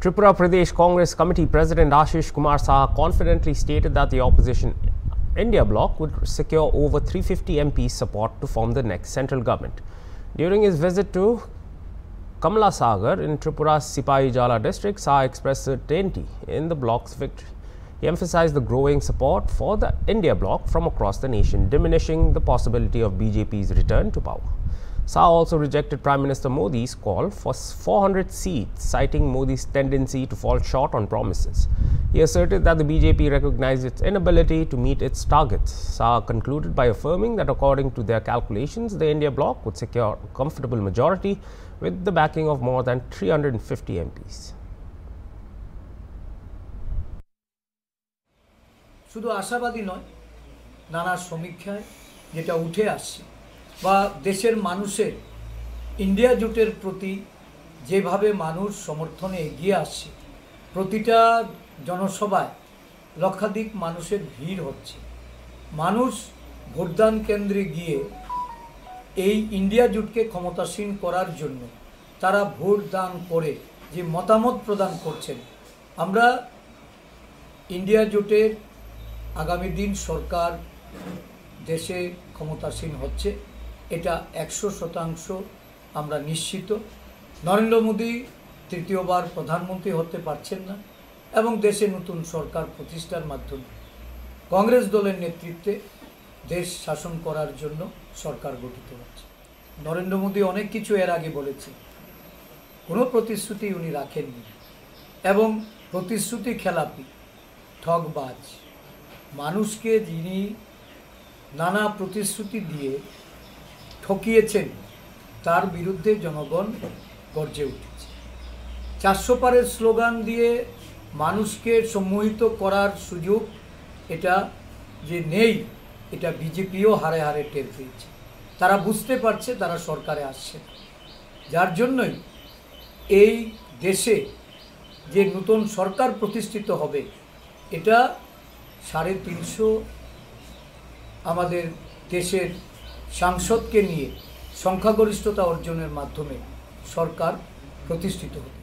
Tripura Pradesh Congress Committee President Ashish Kumar Saha confidently stated that the opposition India bloc would secure over 350 MPs support to form the next central government. During his visit to Kamala Sagar in Tripura's Sipahi Jala district, Saha expressed certainty in the bloc's victory. He emphasized the growing support for the India bloc from across the nation, diminishing the possibility of BJP's return to power. Saha also rejected Prime Minister Modi's call for 400 seats, citing Modi's tendency to fall short on promises. He asserted that the BJP recognized its inability to meet its targets. Saha concluded by affirming that according to their calculations, the India bloc would secure a comfortable majority with the backing of more than 350 MPs. শুধু আশাবাদী নয়, নানা সমীক্ষায় যেটা উঠে আসছে বা দেশের মানুষের ইন্ডিয়া জোটের প্রতি যেভাবে মানুষ সমর্থনে এগিয়ে আসছে, প্রতিটা জনসভায় লক্ষাধিক মানুষের ভিড় হচ্ছে। মানুষ ভোটদান কেন্দ্রে গিয়ে এই ইন্ডিয়া জোটকে ক্ষমতাসীন করার জন্য তারা ভোট দান করে যে মতামত প্রদান করছেন, আমরা ইন্ডিয়া জোটের আগামী দিন সরকার দেশে ক্ষমতাসীন হচ্ছে, এটা 100% আমরা নিশ্চিত। নরেন্দ্র মোদী তৃতীয়বার প্রধানমন্ত্রী হতে পারছেন না এবং দেশে নতুন সরকার প্রতিষ্ঠার মাধ্যমে কংগ্রেস দলের নেতৃত্বে দেশ শাসন করার জন্য সরকার গঠিত হচ্ছে। নরেন্দ্র মোদী অনেক কিছু এর আগে বলেছে, কোনো প্রতিশ্রুতি উনি রাখেননি এবং প্রতিশ্রুতি খেলাপি, ঠকবাজ মানুষকে যিনি নানা প্রতিশ্রুতি দিয়ে ঠকিয়েছেন, তার বিরুদ্ধে জনগণ গর্জে উঠেছে। 400 পারের স্লোগান দিয়ে মানুষকে সম্মোহিত করার সুযোগ এটা যে নেই, এটা বিজেপিও হারে হারে টের পেয়েছে। তারা বুঝতে পারছে তারা সরকারে আসছে, যার জন্যই এই দেশে যে নতুন সরকার প্রতিষ্ঠিত হবে, এটা 350 আমাদের দেশের সাংসদকে নিয়ে সংখ্যাগরিষ্ঠতা অর্জনের মাধ্যমে সরকার প্রতিষ্ঠিত হবে।